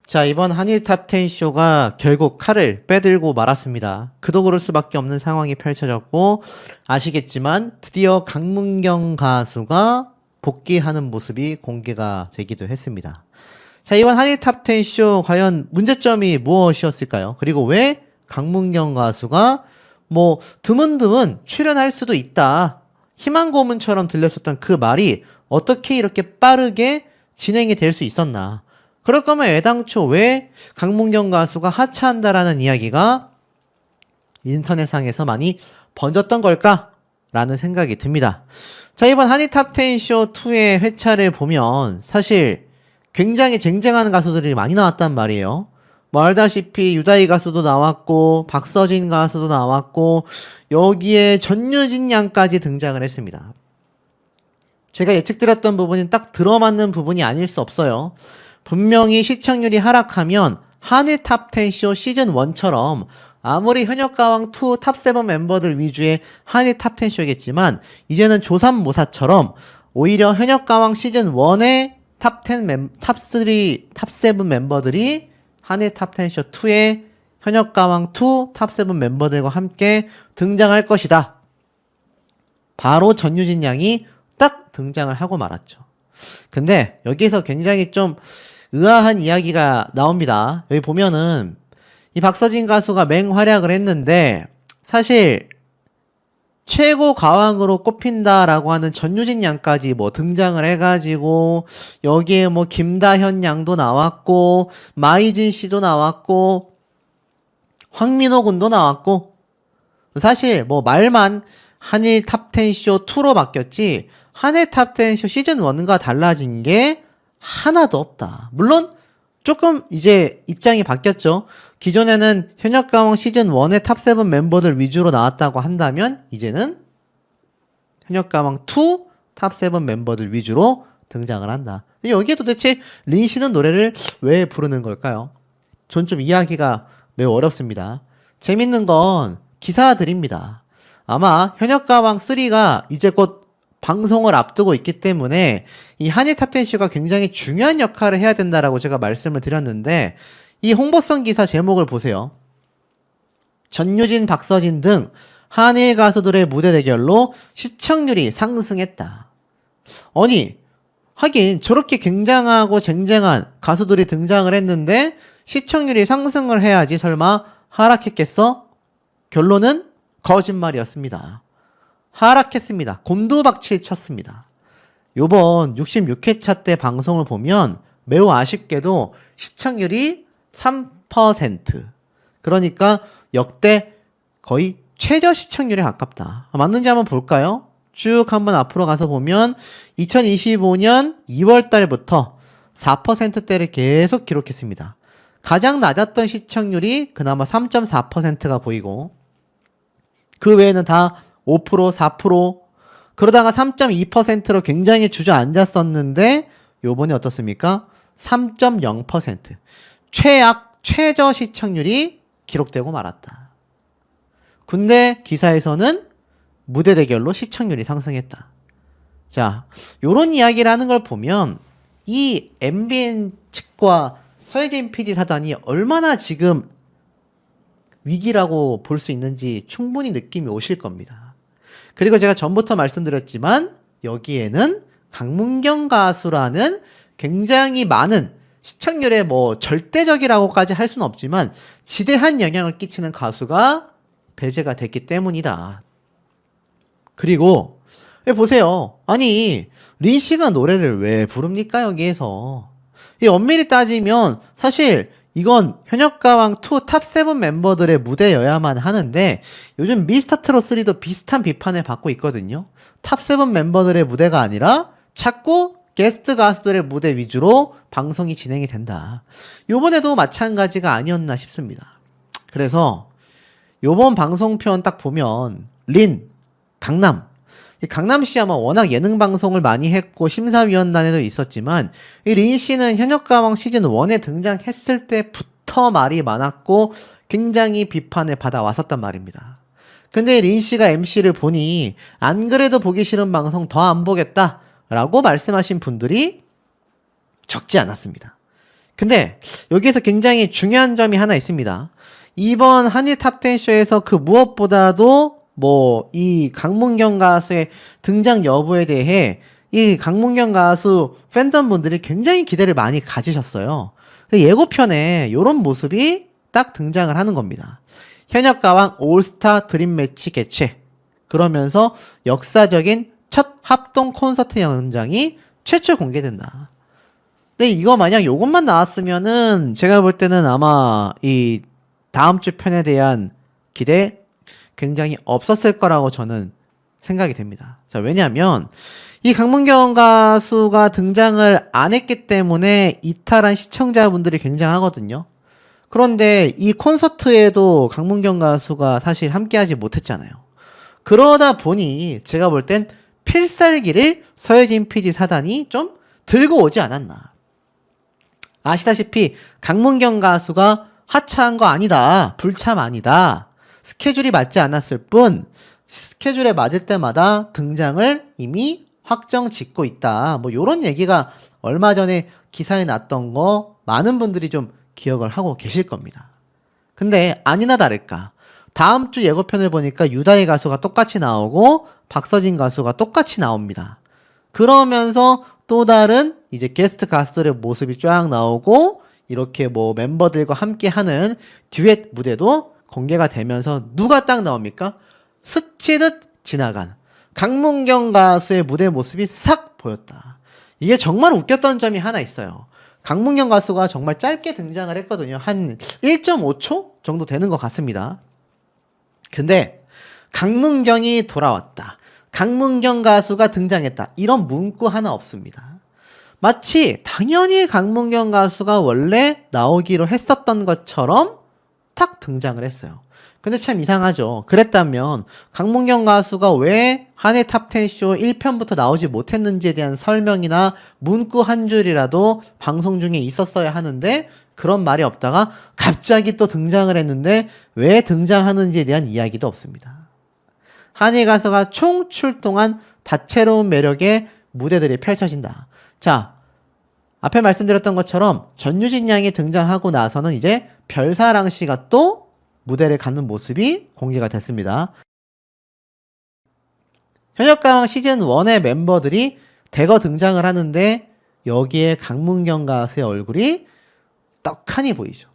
자, 이번 한일 탑10 쇼가 결국 칼을 빼들고 말았습니다. 그도 그럴 수밖에 없는 상황이 펼쳐졌고, 아시겠지만 드디어 강문경 가수가 복귀하는 모습이 공개가 되기도 했습니다. 자, 이번 한일 탑10 쇼 과연 문제점이 무엇이었을까요? 그리고 왜 강문경 가수가 드문드문 출연할 수도 있다, 희망 고문처럼 들렸었던 그 말이 어떻게 이렇게 빠르게 진행이 될 수 있었나? 그럴 거면 애당초 왜 강문경 가수가 하차한다라는 이야기가 인터넷상에서 많이 번졌던 걸까? 라는 생각이 듭니다. 자, 이번 한일 탑10 쇼2의 회차를 보면 사실 굉장히 쟁쟁한 가수들이 많이 나왔단 말이에요. 알다시피 유다희 가수도 나왔고 박서진 가수도 나왔고 여기에 전유진 양까지 등장을 했습니다. 제가 예측드렸던 부분이 딱 들어맞는 부분이 아닐 수 없어요. 분명히 시청률이 하락하면 한일 탑10 쇼 시즌1처럼 아무리 현역가왕2 탑7 멤버들 위주의 한일 탑10 쇼겠지만 이제는 조삼모사처럼 오히려 현역가왕 시즌1의 탑3, 탑7 멤버들이 한일 탑10 쇼2의 현역가왕2 탑7 멤버들과 함께 등장할 것이다. 바로 전유진 양이 딱 등장을 하고 말았죠. 근데 여기에서 굉장히 좀 의아한 이야기가 나옵니다. 여기 보면은 이 박서진 가수가 맹활약을 했는데 사실 최고 가왕으로 꼽힌다라고 하는 전유진 양까지 등장을 해가지고 여기에 김다현 양도 나왔고 마이진 씨도 나왔고 황민호 군도 나왔고 사실 말만 한일 탑10 쇼2로 바뀌었지 한일 탑10 쇼 시즌1과 달라진 게 하나도 없다. 물론 조금 이제 입장이 바뀌었죠. 기존에는 현역가왕 시즌1의 탑7 멤버들 위주로 나왔다고 한다면 이제는 현역가왕2 탑7 멤버들 위주로 등장을 한다. 여기에 도대체 린 씨는 노래를 왜 부르는 걸까요? 전 좀 이해하기가 매우 어렵습니다. 재밌는 건 기사들입니다. 아마 현역가왕 3가 이제 곧 방송을 앞두고 있기 때문에 이 한일 탑10 쇼가 굉장히 중요한 역할을 해야 된다라고 제가 말씀을 드렸는데 이 홍보성 기사 제목을 보세요. 전유진, 박서진 등 한일 가수들의 무대 대결로 시청률이 상승했다. 아니, 하긴 저렇게 굉장하고 쟁쟁한 가수들이 등장을 했는데 시청률이 상승을 해야지 설마 하락했겠어? 결론은 거짓말이었습니다. 하락했습니다. 곤두박질 쳤습니다. 요번 66회차 때 방송을 보면 매우 아쉽게도 시청률이 3%. 그러니까 역대 거의 최저 시청률에 가깝다. 맞는지 한번 볼까요? 쭉 한번 앞으로 가서 보면 2025년 2월 달부터 4%대를 계속 기록했습니다. 가장 낮았던 시청률이 그나마 3.4%가 보이고 그 외에는 다 5%, 4%, 그러다가 3.2%로 굉장히 주저앉았었는데 요번에 어떻습니까? 3.0%. 최저 시청률이 기록되고 말았다. 근데 기사에서는 무대 대결로 시청률이 상승했다. 자, 요런 이야기를 하는 걸 보면 이 MBN 측과 서혜진 PD 사단이 얼마나 지금 위기라고 볼 수 있는지 충분히 느낌이 오실 겁니다. 그리고 제가 전부터 말씀드렸지만 여기에는 강문경 가수라는 굉장히 많은 시청률에 절대적이라고까지 할 수는 없지만 지대한 영향을 끼치는 가수가 배제가 됐기 때문이다. 그리고 보세요. 아니 린 씨가 노래를 왜 부릅니까 여기에서? 엄밀히 따지면 사실 이건 현역가왕2 탑7 멤버들의 무대여야만 하는데 요즘 미스터트롯3도 비슷한 비판을 받고 있거든요. 탑7 멤버들의 무대가 아니라 자꾸 게스트 가수들의 무대 위주로 방송이 진행이 된다. 요번에도 마찬가지가 아니었나 싶습니다. 그래서 요번 방송편 딱 보면 린, 강남, 강남씨 아마 워낙 예능 방송을 많이 했고 심사위원단에도 있었지만 이 린 씨는 현역가왕 시즌1에 등장했을 때부터 말이 많았고 굉장히 비판을 받아왔었단 말입니다. 근데 린 씨가 MC를 보니 안 그래도 보기 싫은 방송 더 안 보겠다 라고 말씀하신 분들이 적지 않았습니다. 근데 여기에서 굉장히 중요한 점이 하나 있습니다. 이번 한일 탑10쇼에서 그 무엇보다도 뭐 이 강문경 가수의 등장 여부에 대해 이 강문경 가수 팬덤분들이 굉장히 기대를 많이 가지셨어요. 예고편에 이런 모습이 딱 등장을 하는 겁니다. 현역가왕 올스타 드림매치 개최. 그러면서 역사적인 첫 합동 콘서트 영상이 최초 공개된다. 근데 이거 만약 요것만 나왔으면은 제가 볼 때는 아마 이 다음 주 편에 대한 기대 굉장히 없었을 거라고 저는 생각이 됩니다. 자, 왜냐면 이 강문경 가수가 등장을 안 했기 때문에 이탈한 시청자분들이 굉장하거든요. 그런데 이 콘서트에도 강문경 가수가 사실 함께하지 못했잖아요. 그러다 보니 제가 볼 땐 필살기를 서혜진 PD 사단이 좀 들고 오지 않았나. 아시다시피 강문경 가수가 하차한 거 아니다. 불참 아니다. 스케줄이 맞지 않았을 뿐 스케줄에 맞을 때마다 등장을 이미 확정 짓고 있다. 뭐 요런 얘기가 얼마 전에 기사에 났던 거 많은 분들이 좀 기억을 하고 계실 겁니다. 근데 아니나 다를까 다음 주 예고편을 보니까 유다희 가수가 똑같이 나오고 박서진 가수가 똑같이 나옵니다. 그러면서 또 다른 이제 게스트 가수들의 모습이 쫙 나오고 이렇게 뭐 멤버들과 함께 하는 듀엣 무대도 공개가 되면서 누가 딱 나옵니까? 스치듯 지나간 강문경 가수의 무대 모습이 싹 보였다. 이게 정말 웃겼던 점이 하나 있어요. 강문경 가수가 정말 짧게 등장을 했거든요. 한 1.5초 정도 되는 것 같습니다. 근데 강문경이 돌아왔다. 강문경 가수가 등장했다. 이런 문구 하나 없습니다. 마치 당연히 강문경 가수가 원래 나오기로 했었던 것처럼 탁 등장을 했어요. 근데 참 이상하죠. 그랬다면 강문경 가수가 왜 한해 탑10쇼 1편부터 나오지 못했는지에 대한 설명이나 문구 한 줄이라도 방송 중에 있었어야 하는데 그런 말이 없다가 갑자기 또 등장을 했는데 왜 등장하는지에 대한 이야기도 없습니다. 한일 가수가 총 출동한 다채로운 매력의 무대들이 펼쳐진다. 자, 앞에 말씀드렸던 것처럼 전유진 양이 등장하고 나서는 이제 별사랑 씨가 또 무대를 갖는 모습이 공개가 됐습니다. 현역가왕 시즌1의 멤버들이 대거 등장을 하는데 여기에 강문경 가수의 얼굴이 떡하니 보이죠.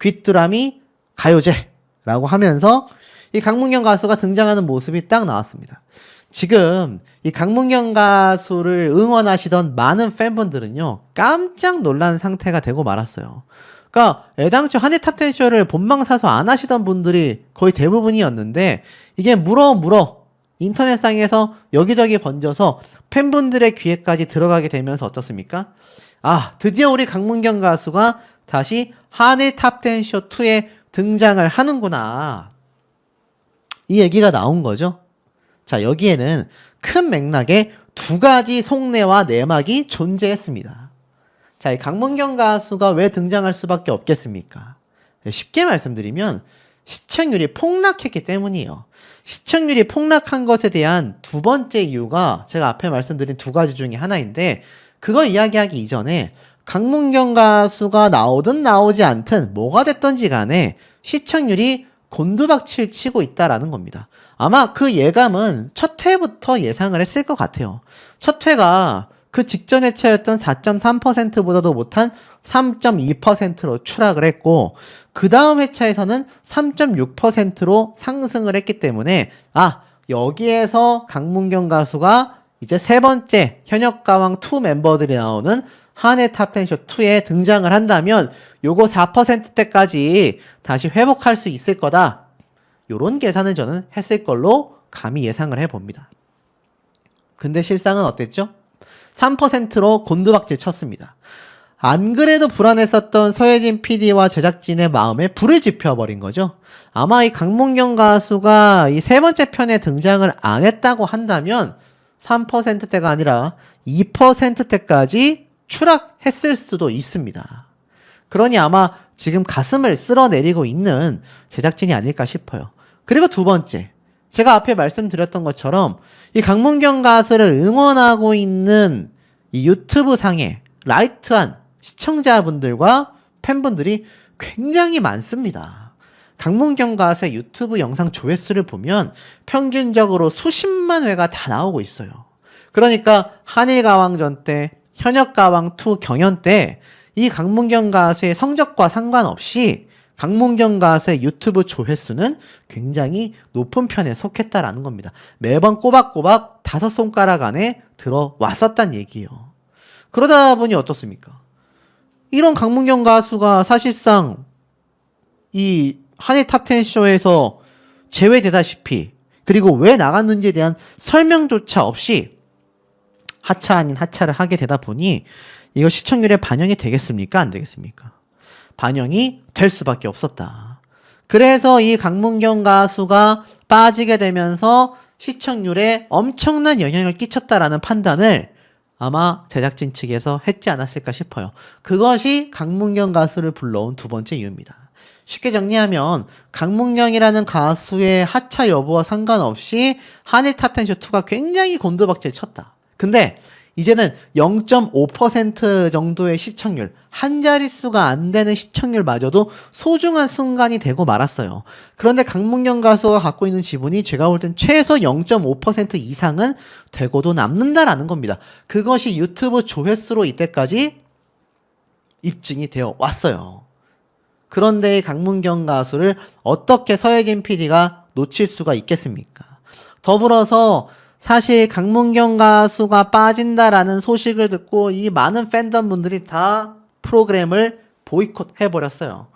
귀뚜라미 가요제라고 하면서 이 강문경 가수가 등장하는 모습이 딱 나왔습니다. 지금 이 강문경 가수를 응원하시던 많은 팬분들은요 깜짝 놀란 상태가 되고 말았어요. 그러니까 애당초 한해 탑10쇼를 본방사수 안 하시던 분들이 거의 대부분이었는데 이게 물어 인터넷상에서 여기저기 번져서 팬분들의 귀에까지 들어가게 되면서 어떻습니까? 아, 드디어 우리 강문경 가수가 다시 한해 탑10쇼 2에 등장을 하는구나. 이 얘기가 나온 거죠. 자, 여기에는 큰 맥락에 두 가지 속내와 내막이 존재했습니다. 자, 이 강문경 가수가 왜 등장할 수밖에 없겠습니까? 쉽게 말씀드리면 시청률이 폭락했기 때문이에요. 시청률이 폭락한 것에 대한 두 번째 이유가 제가 앞에 말씀드린 두 가지 중에 하나인데 그거 이야기하기 이전에 강문경 가수가 나오든 나오지 않든 뭐가 됐던지 간에 시청률이 곤두박질 치고 있다라는 겁니다. 아마 그 예감은 첫 회부터 예상을 했을 것 같아요. 첫 회가 그 직전 회차였던 4.3%보다도 못한 3.2%로 추락을 했고 그 다음 회차에서는 3.6%로 상승을 했기 때문에 아, 여기에서 강문경 가수가 이제 세 번째 현역가왕 2 멤버들이 나오는 한해 탑10쇼 2에 등장을 한다면 요거 4%대까지 다시 회복할 수 있을 거다. 요런 계산을 저는 했을 걸로 감히 예상을 해봅니다. 근데 실상은 어땠죠? 3%로 곤두박질 쳤습니다. 안 그래도 불안했었던 서혜진 PD와 제작진의 마음에 불을 지펴버린 거죠. 아마 이 강문경 가수가 이 세 번째 편에 등장을 안 했다고 한다면 3%대가 아니라 2%대까지 추락했을 수도 있습니다. 그러니 아마 지금 가슴을 쓸어내리고 있는 제작진이 아닐까 싶어요. 그리고 두 번째, 제가 앞에 말씀드렸던 것처럼 이 강문경 가수를 응원하고 있는 이 유튜브 상에 라이트한 시청자분들과 팬분들이 굉장히 많습니다. 강문경 가수의 유튜브 영상 조회수를 보면 평균적으로 수십만 회가 다 나오고 있어요. 그러니까 한일가왕전 때, 현역가왕2 경연 때 이 강문경 가수의 성적과 상관없이 강문경 가수의 유튜브 조회수는 굉장히 높은 편에 속했다라는 겁니다. 매번 꼬박꼬박 5손가락 안에 들어왔었단 얘기예요. 그러다 보니 어떻습니까? 이런 강문경 가수가 사실상 이 한일 탑10 쇼에서 제외되다시피, 그리고 왜 나갔는지에 대한 설명조차 없이 하차 아닌 하차를 하게 되다 보니 이거 시청률에 반영이 되겠습니까? 안 되겠습니까? 반영이 될 수밖에 없었다. 그래서 이 강문경 가수가 빠지게 되면서 시청률에 엄청난 영향을 끼쳤다라는 판단을 아마 제작진 측에서 했지 않았을까 싶어요. 그것이 강문경 가수를 불러온 두 번째 이유입니다. 쉽게 정리하면 강문경이라는 가수의 하차 여부와 상관없이 한일 탑10쇼2가 굉장히 곤두박질 쳤다. 근데 이제는 0.5% 정도의 시청률, 한 자릿수가 안 되는 시청률마저도 소중한 순간이 되고 말았어요. 그런데 강문경 가수가 갖고 있는 지분이 제가 볼 땐 최소 0.5% 이상은 되고도 남는다라는 겁니다. 그것이 유튜브 조회수로 이때까지 입증이 되어 왔어요. 그런데 강문경 가수를 어떻게 서혜진 PD가 놓칠 수가 있겠습니까? 더불어서 사실 강문경 가수가 빠진다라는 소식을 듣고 이 많은 팬덤 분들이 다 프로그램을 보이콧 해버렸어요.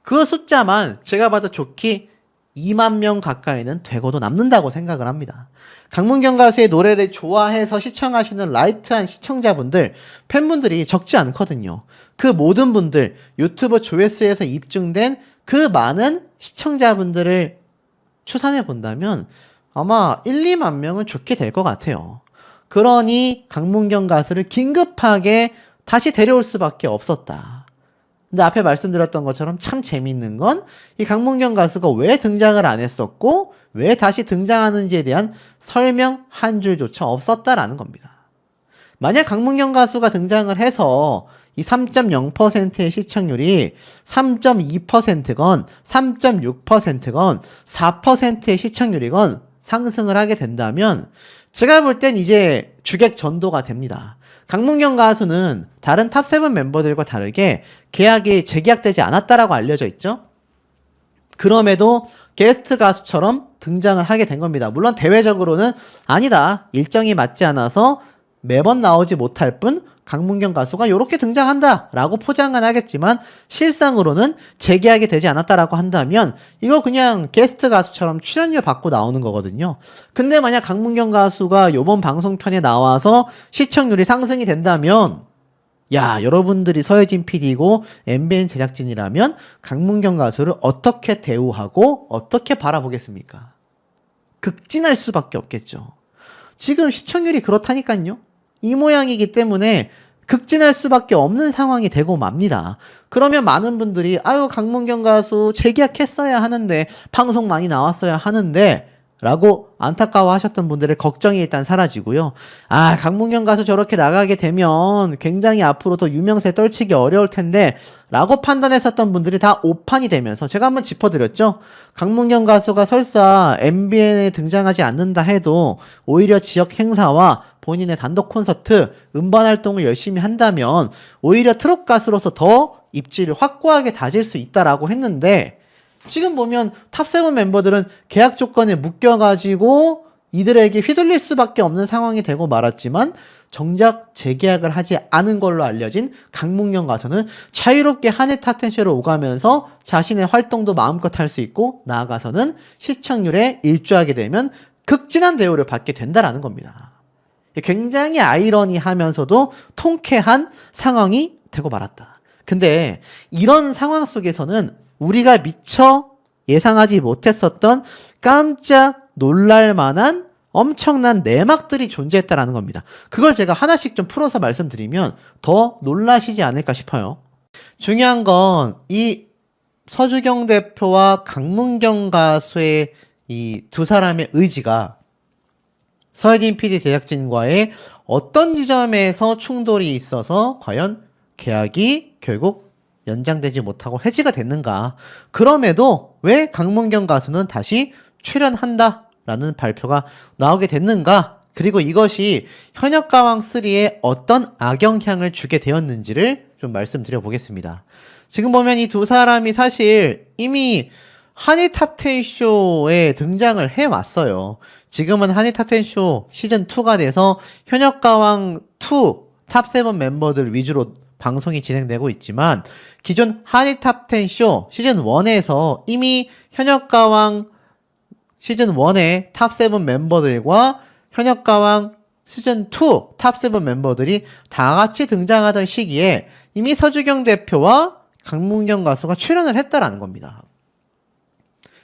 그 숫자만 제가 봐도 좋게 2만 명 가까이는 되고도 남는다고 생각을 합니다. 강문경 가수의 노래를 좋아해서 시청하시는 라이트한 시청자분들, 팬분들이 적지 않거든요. 그 모든 분들, 유튜브 조회수에서 입증된 그 많은 시청자분들을 추산해 본다면 아마 1, 2만 명은 좋게 될 것 같아요. 그러니 강문경 가수를 긴급하게 다시 데려올 수밖에 없었다. 근데 앞에 말씀드렸던 것처럼 참 재밌는 건 이 강문경 가수가 왜 등장을 안 했었고 왜 다시 등장하는지에 대한 설명 한 줄조차 없었다라는 겁니다. 만약 강문경 가수가 등장을 해서 이 3.0%의 시청률이 3.2%건 3.6%건 4%의 시청률이건 상승을 하게 된다면 제가 볼 땐 이제 주객 전도가 됩니다. 강문경 가수는 다른 탑7 멤버들과 다르게 계약이 재계약되지 않았다라고 알려져 있죠. 그럼에도 게스트 가수처럼 등장을 하게 된 겁니다. 물론 대외적으로는 아니다, 일정이 맞지 않아서 매번 나오지 못할 뿐 강문경 가수가 이렇게 등장한다 라고 포장은 하겠지만 실상으로는 재계약이 되지 않았다라고 한다면 이거 그냥 게스트 가수처럼 출연료 받고 나오는 거거든요. 근데 만약 강문경 가수가 요번 방송편에 나와서 시청률이 상승이 된다면 야, 여러분들이 서혜진 PD고 MBN 제작진이라면 강문경 가수를 어떻게 대우하고 어떻게 바라보겠습니까? 극진할 수밖에 없겠죠. 지금 시청률이 그렇다니까요. 이 모양이기 때문에 극진할 수밖에 없는 상황이 되고 맙니다. 그러면 많은 분들이 아유 강문경 가수 재계약했어야 하는데 방송 많이 나왔어야 하는데 라고 안타까워 하셨던 분들의 걱정이 일단 사라지고요. 아 강문경 가수 저렇게 나가게 되면 굉장히 앞으로 더 유명세 떨치기 어려울 텐데 라고 판단했었던 분들이 다 오판이 되면서 제가 한번 짚어드렸죠. 강문경 가수가 설사 MBN에 등장하지 않는다 해도 오히려 지역 행사와 본인의 단독 콘서트, 음반 활동을 열심히 한다면 오히려 트롯 가수로서 더 입지를 확고하게 다질 수 있다라고 했는데 지금 보면 탑7 멤버들은 계약 조건에 묶여가지고 이들에게 휘둘릴 수밖에 없는 상황이 되고 말았지만 정작 재계약을 하지 않은 걸로 알려진 강문경 가수는 자유롭게 한일 탑10쇼를 오가면서 자신의 활동도 마음껏 할 수 있고 나아가서는 시청률에 일조하게 되면 극진한 대우를 받게 된다라는 겁니다. 굉장히 아이러니하면서도 통쾌한 상황이 되고 말았다. 근데 이런 상황 속에서는 우리가 미처 예상하지 못했었던 깜짝 놀랄만한 엄청난 내막들이 존재했다라는 겁니다. 그걸 제가 하나씩 좀 풀어서 말씀드리면 더 놀라시지 않을까 싶어요. 중요한 건 이 서주경 대표와 강문경 가수의 이 두 사람의 의지가 서혜진 PD 제작진과의 어떤 지점에서 충돌이 있어서 과연 계약이 결국 연장되지 못하고 해지가 됐는가? 그럼에도 왜 강문경 가수는 다시 출연한다라는 발표가 나오게 됐는가? 그리고 이것이 현역가왕3에 어떤 악영향을 주게 되었는지를 좀 말씀드려 보겠습니다. 지금 보면 이 두 사람이 사실 이미 한일 탑10 쇼에 등장을 해왔어요. 지금은 한일 탑10 쇼 시즌2가 돼서 현역가왕 2 탑7 멤버들 위주로 방송이 진행되고 있지만 기존 한일 탑10 쇼 시즌1에서 이미 현역가왕 시즌1의 탑7 멤버들과 현역가왕 시즌2 탑7 멤버들이 다 같이 등장하던 시기에 이미 서주경 대표와 강문경 가수가 출연을 했다라는 겁니다.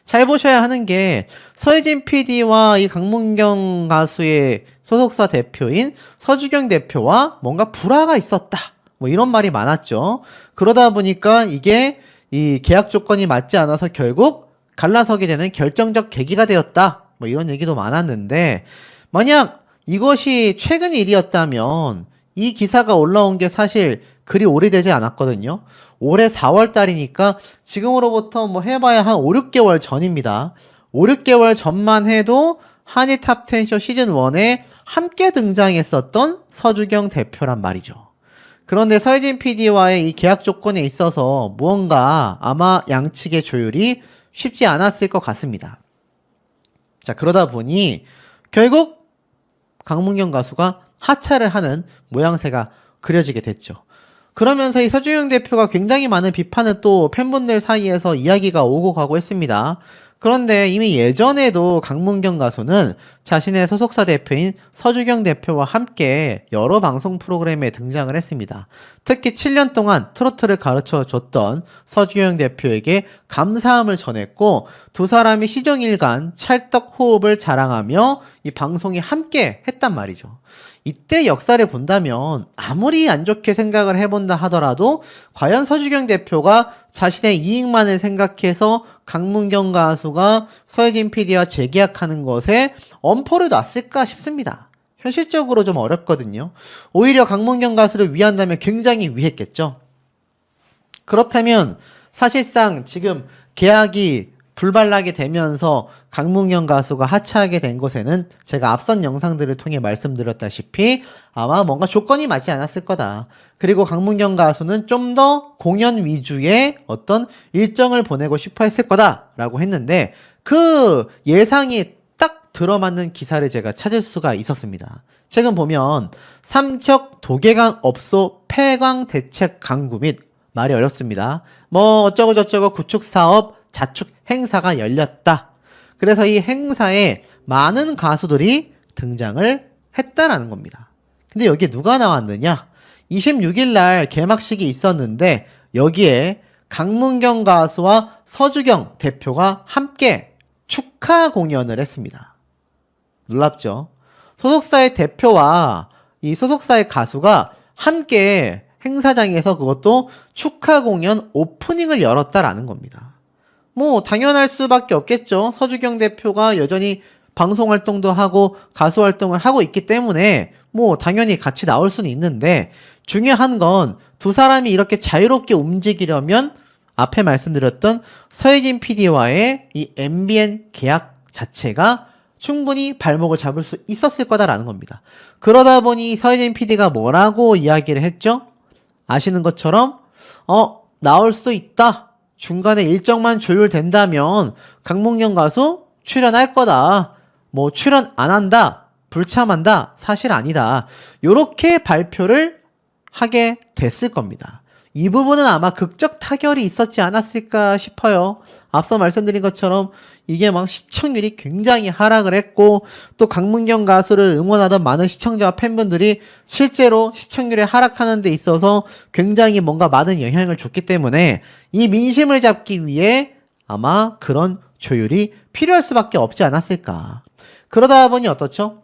잘 보셔야 하는 게 서혜진 PD와 이 강문경 가수의 소속사 대표인 서주경 대표와 뭔가 불화가 있었다. 뭐 이런 말이 많았죠. 그러다 보니까 이게 이 계약 조건이 맞지 않아서 결국 갈라서게 되는 결정적 계기가 되었다. 뭐 이런 얘기도 많았는데 만약 이것이 최근 일이었다면 이 기사가 올라온 게 사실 그리 오래되지 않았거든요. 올해 4월 달이니까 지금으로부터 뭐 해봐야 한 5, 6개월 전입니다. 5, 6개월 전만 해도 한일 탑10쇼 시즌1에 함께 등장했었던 서주경 대표란 말이죠. 그런데 서혜진 PD와의 이 계약 조건에 있어서 무언가 아마 양측의 조율이 쉽지 않았을 것 같습니다. 자, 그러다 보니 결국 강문경 가수가 하차를 하는 모양새가 그려지게 됐죠. 그러면서 이 서주경 대표가 굉장히 많은 비판을 또 팬분들 사이에서 이야기가 오고 가고 했습니다. 그런데 이미 예전에도 강문경 가수는 자신의 소속사 대표인 서주경 대표와 함께 여러 방송 프로그램에 등장을 했습니다. 특히 7년 동안 트로트를 가르쳐 줬던 서주경 대표에게 감사함을 전했고 두 사람이 시종일관 찰떡 호흡을 자랑하며 이 방송에 함께 했단 말이죠. 이때 역사를 본다면 아무리 안 좋게 생각을 해본다 하더라도 과연 서주경 대표가 자신의 이익만을 생각해서 강문경 가수가 서혜진 PD와 재계약하는 것에 엄포를 놨을까 싶습니다. 현실적으로 좀 어렵거든요. 오히려 강문경 가수를 위한다면 굉장히 위했겠죠. 그렇다면 사실상 지금 계약이 불발나게 되면서 강문경 가수가 하차하게 된 것에는 제가 앞선 영상들을 통해 말씀드렸다시피 아마 뭔가 조건이 맞지 않았을 거다. 그리고 강문경 가수는 좀 더 공연 위주의 어떤 일정을 보내고 싶어 했을 거다라고 했는데 그 예상이 딱 들어맞는 기사를 제가 찾을 수가 있었습니다. 최근 보면 삼척 도계강 업소 폐광 대책 강구 및 말이 어렵습니다. 뭐 어쩌고 저쩌고 구축 사업 자축 행사가 열렸다. 그래서 이 행사에 많은 가수들이 등장을 했다라는 겁니다. 근데 여기에 누가 나왔느냐? 26일 날 개막식이 있었는데 여기에 강문경 가수와 서주경 대표가 함께 축하 공연을 했습니다. 놀랍죠? 소속사의 대표와 이 소속사의 가수가 함께 행사장에서 그것도 축하 공연 오프닝을 열었다라는 겁니다. 뭐 당연할 수밖에 없겠죠. 서주경 대표가 여전히 방송 활동도 하고 가수 활동을 하고 있기 때문에 뭐 당연히 같이 나올 수는 있는데 중요한 건 두 사람이 이렇게 자유롭게 움직이려면 앞에 말씀드렸던 서혜진 PD와의 이 MBN 계약 자체가 충분히 발목을 잡을 수 있었을 거다라는 겁니다. 그러다 보니 서혜진 PD가 뭐라고 이야기를 했죠? 아시는 것처럼 나올 수도 있다. 중간에 일정만 조율된다면 강문경 가수 출연할 거다. 뭐 출연 안 한다. 불참한다. 사실 아니다. 요렇게 발표를 하게 됐을 겁니다. 이 부분은 아마 극적 타결이 있었지 않았을까 싶어요. 앞서 말씀드린 것처럼 이게 막 시청률이 굉장히 하락을 했고 또 강문경 가수를 응원하던 많은 시청자와 팬분들이 실제로 시청률이 하락하는 데 있어서 굉장히 뭔가 많은 영향을 줬기 때문에 이 민심을 잡기 위해 아마 그런 조율이 필요할 수밖에 없지 않았을까. 그러다 보니 어떻죠?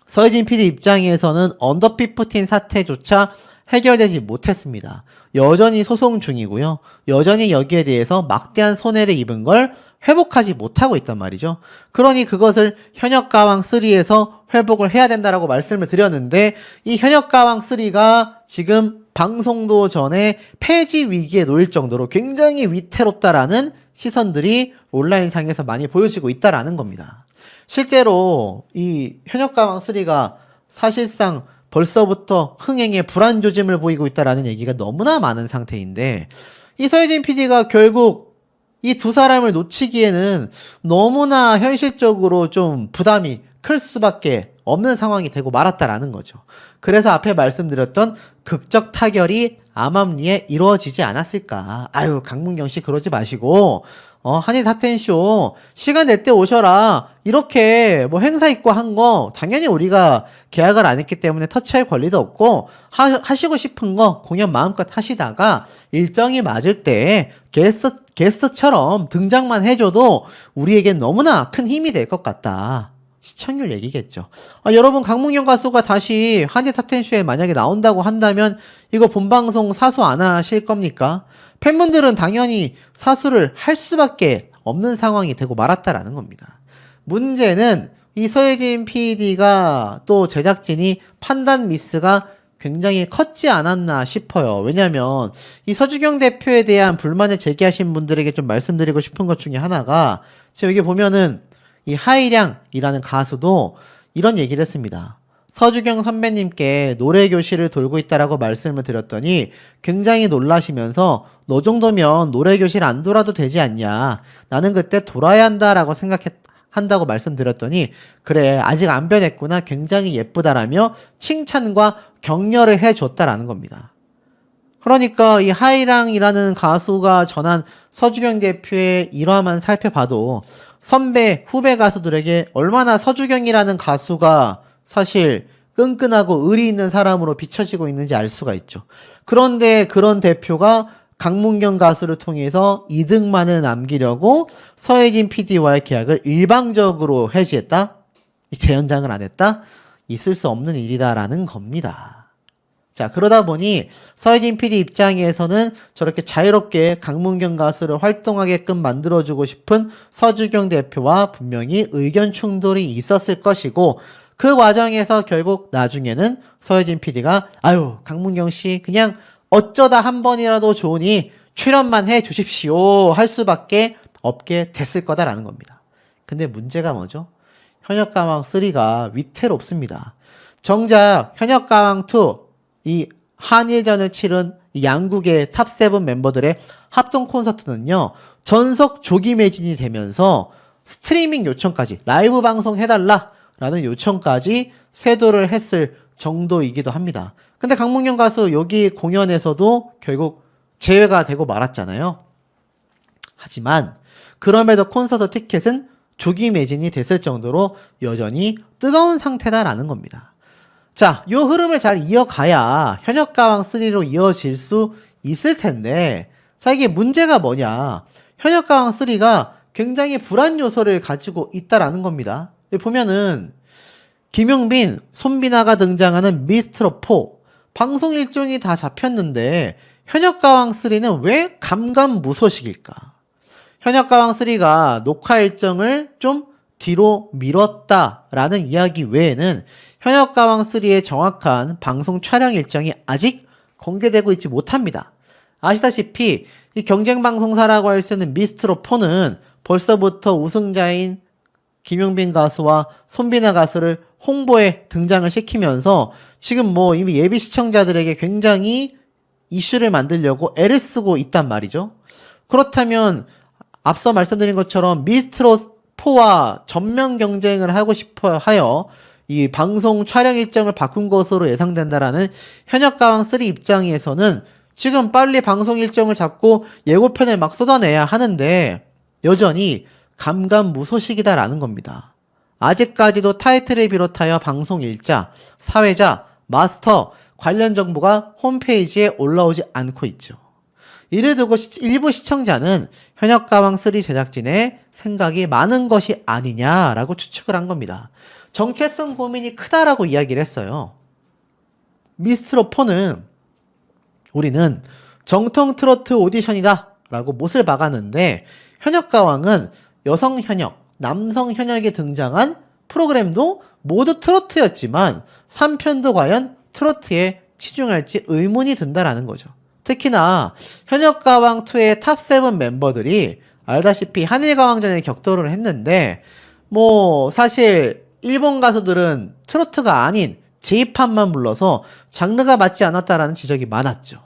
서혜진 PD 입장에서는 언더 15 사태조차 해결되지 못했습니다. 여전히 소송 중이고요. 여전히 여기에 대해서 막대한 손해를 입은 걸 회복하지 못하고 있단 말이죠. 그러니 그것을 현역가왕3에서 회복을 해야 된다라고 말씀을 드렸는데 이 현역가왕3가 지금 방송도 전에 폐지 위기에 놓일 정도로 굉장히 위태롭다라는 시선들이 온라인상에서 많이 보여지고 있다라는 겁니다. 실제로 이 현역가왕3가 사실상 벌써부터 흥행에 불안 조짐을 보이고 있다라는 얘기가 너무나 많은 상태인데, 이 서혜진 PD가 결국 이 두 사람을 놓치기에는 너무나 현실적으로 좀 부담이 클 수밖에 없는 상황이 되고 말았다라는 거죠. 그래서 앞에 말씀드렸던 극적 타결이 암암리에 이루어지지 않았을까. 아유, 강문경 씨 그러지 마시고 한일 탑텐쇼 시간 낼 때 오셔라. 이렇게 뭐 행사 있고 한 거 당연히 우리가 계약을 안 했기 때문에 터치할 권리도 없고, 하시고 싶은 거 공연 마음껏 하시다가 일정이 맞을 때 게스트처럼 등장만 해줘도 우리에겐 너무나 큰 힘이 될 것 같다. 시청률 얘기겠죠. 여러분, 강문경 가수가 다시 한일 탑텐쇼에 만약에 나온다고 한다면 이거 본방송 사수 안 하실 겁니까? 팬분들은 당연히 사수를 할 수밖에 없는 상황이 되고 말았다라는 겁니다. 문제는 이 서혜진 PD가 또 제작진이 판단 미스가 굉장히 컸지 않았나 싶어요. 왜냐면 이 서주경 대표에 대한 불만을 제기하신 분들에게 좀 말씀드리고 싶은 것 중에 하나가, 지금 여기 보면은 이 하이량이라는 가수도 이런 얘기를 했습니다. 서주경 선배님께 노래 교실을 돌고 있다라고 말씀을 드렸더니 굉장히 놀라시면서 너 정도면 노래 교실 안 돌아도 되지 않냐. 나는 그때 돌아야 한다라고 한다고 말씀드렸더니 그래 아직 안 변했구나. 굉장히 예쁘다라며 칭찬과 격려를 해줬다라는 겁니다. 그러니까 이 하이랑이라는 가수가 전한 서주경 대표의 일화만 살펴봐도 선배, 후배 가수들에게 얼마나 서주경이라는 가수가 사실 끈끈하고 의리 있는 사람으로 비춰지고 있는지 알 수가 있죠. 그런데 그런 대표가 강문경 가수를 통해서 이득만을 남기려고 서혜진 PD와의 계약을 일방적으로 해지했다? 재연장을 안 했다? 있을 수 없는 일이다라는 겁니다. 자, 그러다 보니 서혜진 PD 입장에서는 저렇게 자유롭게 강문경 가수를 활동하게끔 만들어주고 싶은 서주경 대표와 분명히 의견 충돌이 있었을 것이고, 그 과정에서 결국 나중에는 서혜진 PD가 아유 강문경 씨 그냥 어쩌다 한 번이라도 좋으니 출연만 해 주십시오 할 수밖에 없게 됐을 거다라는 겁니다. 근데 문제가 뭐죠? 현역가왕3가 위태롭습니다. 정작 현역가왕2 이 한일전을 치른 이 양국의 탑7 멤버들의 합동 콘서트는요, 전석 조기 매진이 되면서 스트리밍 요청까지, 라이브 방송 해달라 라는 요청까지 쇄도를 했을 정도이기도 합니다. 근데 강문경 가수 여기 공연에서도 결국 제외가 되고 말았잖아요. 하지만 그럼에도 콘서트 티켓은 조기 매진이 됐을 정도로 여전히 뜨거운 상태다라는 겁니다. 자, 요 흐름을 잘 이어가야 현역가왕3로 이어질 수 있을 텐데, 자, 이게 문제가 뭐냐. 현역가왕3가 굉장히 불안 요소를 가지고 있다라는 겁니다. 여기 보면은 김용빈, 손비나가 등장하는 미스트롯4 방송 일정이 다 잡혔는데 현역가왕3는 왜 감감무소식일까? 현역가왕3가 녹화 일정을 좀 뒤로 미뤘다라는 이야기 외에는 현역가왕3의 정확한 방송 촬영 일정이 아직 공개되고 있지 못합니다. 아시다시피 이 경쟁방송사라고 할 수 있는 미스트롯4는 벌써부터 우승자인 김용빈 가수와 손비나 가수를 홍보에 등장을 시키면서 지금 뭐 이미 예비 시청자들에게 굉장히 이슈를 만들려고 애를 쓰고 있단 말이죠. 그렇다면 앞서 말씀드린 것처럼 미스트롯4와 전면 경쟁을 하고 싶어 하여 이 방송 촬영 일정을 바꾼 것으로 예상된다라는 현역가왕3 입장에서는 지금 빨리 방송 일정을 잡고 예고편을 막 쏟아내야 하는데 여전히 감감무소식이다라는 겁니다. 아직까지도 타이틀을 비롯하여 방송 일자, 사회자, 마스터 관련 정보가 홈페이지에 올라오지 않고 있죠. 이를 두고 일부 시청자는 현역가왕3 제작진의 생각이 많은 것이 아니냐라고 추측을 한 겁니다. 정체성 고민이 크다라고 이야기를 했어요. 미스트롯4는 우리는 정통 트로트 오디션이다 라고 못을 박았는데, 현역가왕은 여성 현역, 남성 현역에 등장한 프로그램도 모두 트로트였지만 3편도 과연 트로트에 치중할지 의문이 든다라는 거죠. 특히나 현역가왕2의 탑7 멤버들이 알다시피 한일가왕전에 격돌을 했는데 뭐 사실 일본 가수들은 트로트가 아닌 J-팝만 불러서 장르가 맞지 않았다라는 지적이 많았죠.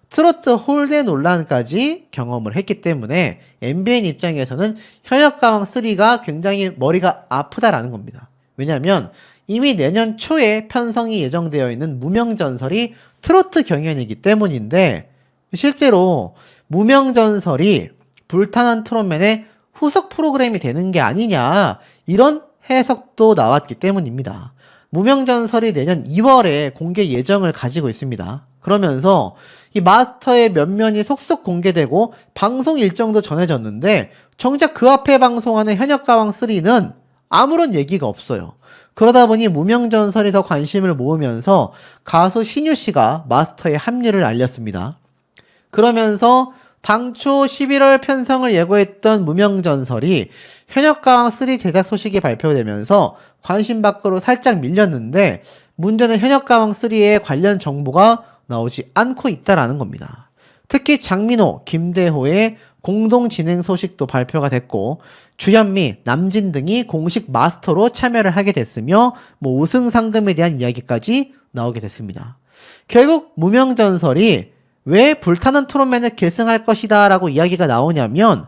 트로트 홀대 논란까지 경험을 했기 때문에 MBN 입장에서는 현역가왕3가 굉장히 머리가 아프다라는 겁니다. 왜냐하면 이미 내년 초에 편성이 예정되어 있는 무명전설이 트로트 경연이기 때문인데 실제로 무명전설이 불타는 트롯맨의 후속 프로그램이 되는 게 아니냐 이런 해석도 나왔기 때문입니다. 무명전설이 내년 2월에 공개 예정을 가지고 있습니다. 그러면서 이 마스터의 면면이 속속 공개되고 방송 일정도 전해졌는데 정작 그 앞에 방송하는 현역가왕3는 아무런 얘기가 없어요. 그러다 보니 무명전설이 더 관심을 모으면서 가수 신유씨가 마스터에 합류를 알렸습니다. 그러면서 당초 11월 편성을 예고했던 무명전설이 현역가왕3 제작 소식이 발표되면서 관심 밖으로 살짝 밀렸는데 문제는 현역가왕3의 관련 정보가 나오지 않고 있다라는 겁니다. 특히 장민호, 김대호의 공동 진행 소식도 발표가 됐고 주현미, 남진 등이 공식 마스터로 참여를 하게 됐으며 뭐 우승 상금에 대한 이야기까지 나오게 됐습니다. 결국 무명전설이 왜 불타는 트롯맨을 계승할 것이다 라고 이야기가 나오냐면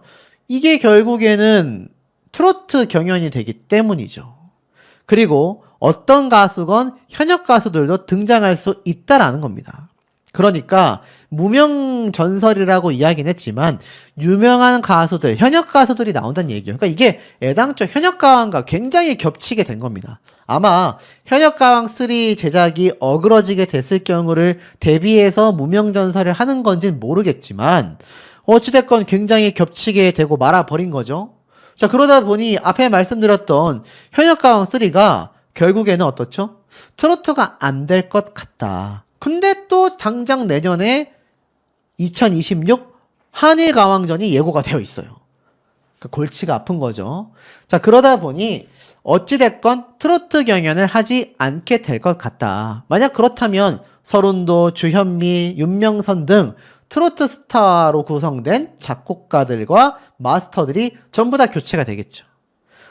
이게 결국에는 트로트 경연이 되기 때문이죠. 그리고 어떤 가수건 현역 가수들도 등장할 수 있다라는 겁니다. 그러니까 무명전설이라고 이야기는 했지만 유명한 가수들, 현역 가수들이 나온다는 얘기예요. 그러니까 이게 애당초 현역가왕과 굉장히 겹치게 된 겁니다. 아마 현역가왕3 제작이 어그러지게 됐을 경우를 대비해서 무명전설을 하는 건지는 모르겠지만 어찌됐건 굉장히 겹치게 되고 말아버린 거죠. 자, 그러다 보니 앞에 말씀드렸던 현역가왕3가 결국에는 어떻죠? 트로트가 안 될 것 같다. 근데 또 당장 내년에 2026 한일가왕전이 예고가 되어 있어요. 그러니까 골치가 아픈 거죠. 자, 그러다 보니 어찌됐건 트로트 경연을 하지 않게 될 것 같다. 만약 그렇다면 서른도, 주현미, 윤명선 등 트로트 스타로 구성된 작곡가들과 마스터들이 전부 다 교체가 되겠죠.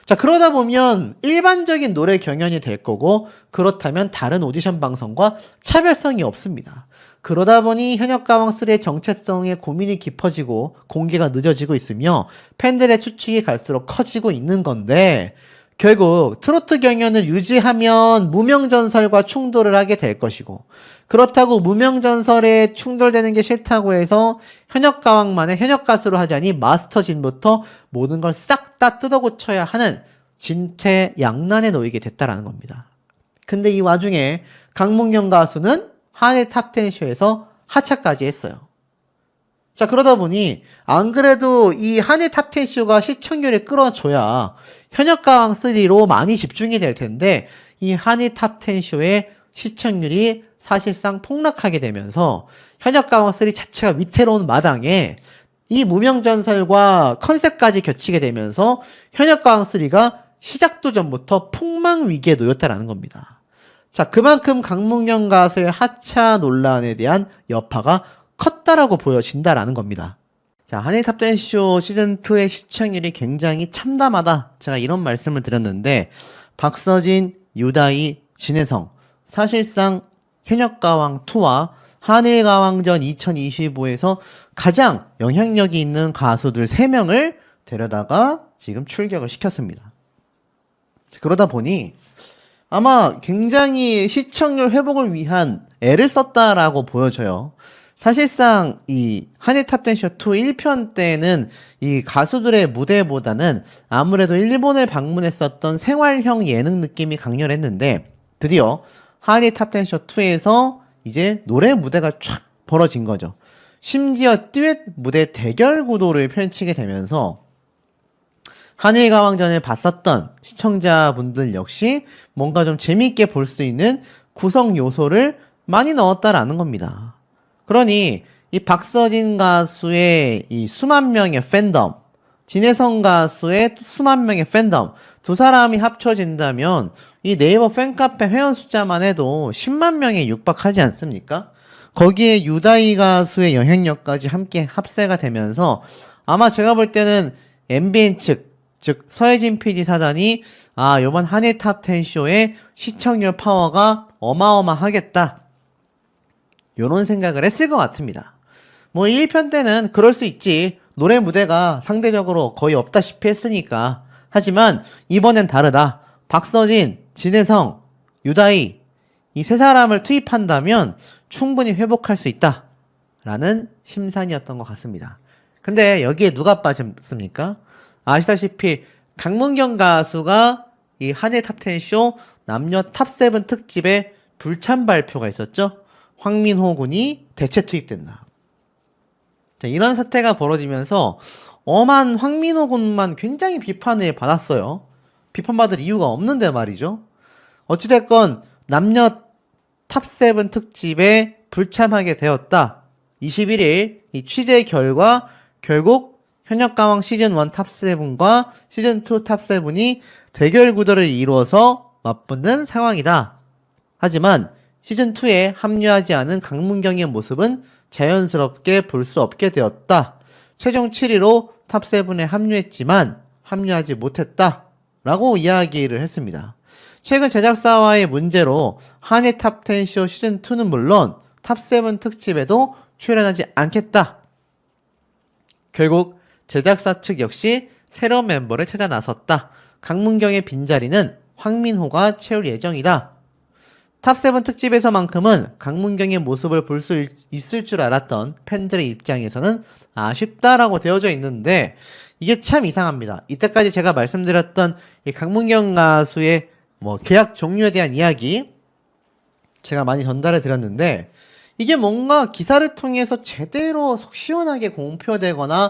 자, 그러다 보면 일반적인 노래 경연이 될 거고 그렇다면 다른 오디션 방송과 차별성이 없습니다. 그러다 보니 현역가왕3의 정체성에 고민이 깊어지고 공개가 늦어지고 있으며 팬들의 추측이 갈수록 커지고 있는 건데 결국 트로트 경연을 유지하면 무명전설과 충돌을 하게 될 것이고 그렇다고 무명전설에 충돌되는 게 싫다고 해서 현역가왕만의 현역가수로 하자니 마스터진부터 모든 걸 싹 다 뜯어고쳐야 하는 진퇴양난에 놓이게 됐다라는 겁니다. 근데 이 와중에 강문경 가수는 한일 탑10쇼에서 하차까지 했어요. 자, 그러다 보니 안 그래도 이 한일 탑10쇼가 시청률을 끌어줘야 현역가왕3로 많이 집중이 될 텐데 이 한일 탑10쇼의 시청률이 사실상 폭락하게 되면서 현역가왕3 자체가 위태로운 마당에 이 무명전설과 컨셉까지 겹치게 되면서 현역가왕3가 시작도 전부터 폭망 위기에 놓였다라는 겁니다. 자, 그만큼 강문경 가수의 하차 논란에 대한 여파가 컸다라고 보여진다라는 겁니다. 자, 한일 탑10쇼 시즌2의 시청률이 굉장히 참담하다. 제가 이런 말씀을 드렸는데 박서진, 유다희, 진혜성 사실상 현역가왕2와 한일가왕전 2025에서 가장 영향력이 있는 가수들 3명을 데려다가 지금 출격을 시켰습니다. 그러다 보니 아마 굉장히 시청률 회복을 위한 애를 썼다라고 보여져요. 사실상 이 한일 탑10쇼2 1편 때는 이 가수들의 무대보다는 아무래도 일본을 방문했었던 생활형 예능 느낌이 강렬했는데 드디어 한일 탑10쇼2에서 이제 노래 무대가 쫙 벌어진 거죠. 심지어 듀엣 무대 대결 구도를 펼치게 되면서 한일가왕전을 봤었던 시청자분들 역시 뭔가 좀 재미있게 볼 수 있는 구성 요소를 많이 넣었다라는 겁니다. 그러니 이 박서진 가수의 이 수만 명의 팬덤 진혜성 가수의 수만 명의 팬덤 두 사람이 합쳐진다면 이 네이버 팬카페 회원 숫자만 해도 10만 명에 육박하지 않습니까? 거기에 유다희 가수의 영향력까지 함께 합세가 되면서 아마 제가 볼 때는 MBN 측, 즉 서혜진 PD 사단이 요번 한해 탑10 쇼의 시청률 파워가 어마어마하겠다, 요런 생각을 했을 것 같습니다. 뭐 1편 때는 그럴 수 있지, 노래 무대가 상대적으로 거의 없다시피 했으니까. 하지만 이번엔 다르다. 박서진, 진혜성, 유다희 이 세 사람을 투입한다면 충분히 회복할 수 있다 라는 심산이었던 것 같습니다. 근데 여기에 누가 빠졌습니까? 아시다시피 강문경 가수가 이 한해 탑10 쇼 남녀 탑7 특집에 불참 발표가 있었죠. 황민호 군이 대체 투입된다. 자, 이런 사태가 벌어지면서 엄한 황민호 군만 굉장히 비판을 받았어요. 비판받을 이유가 없는데 말이죠. 어찌됐건 남녀 탑7 특집에 불참하게 되었다. 21일 이 취재 결과 결국 현역가왕 시즌1 탑7과 시즌2 탑7이 대결 구도를 이루어서 맞붙는 상황이다. 하지만 시즌2에 합류하지 않은 강문경의 모습은 자연스럽게 볼 수 없게 되었다. 최종 7위로 탑7에 합류했지만 합류하지 못했다 라고 이야기를 했습니다. 최근 제작사와의 문제로 한해 탑10 쇼 시즌2는 물론 탑7 특집에도 출연하지 않겠다. 결국 제작사 측 역시 새로운 멤버를 찾아 나섰다. 강문경의 빈자리는 황민호가 채울 예정이다. 탑7 특집에서만큼은 강문경의 모습을 볼 수 있을 줄 알았던 팬들의 입장에서는 아쉽다라고 되어져 있는데, 이게 참 이상합니다. 이때까지 제가 말씀드렸던 이 강문경 가수의 계약 종료에 대한 이야기 제가 많이 전달해 드렸는데, 이게 뭔가 기사를 통해서 제대로 속 시원하게 공표되거나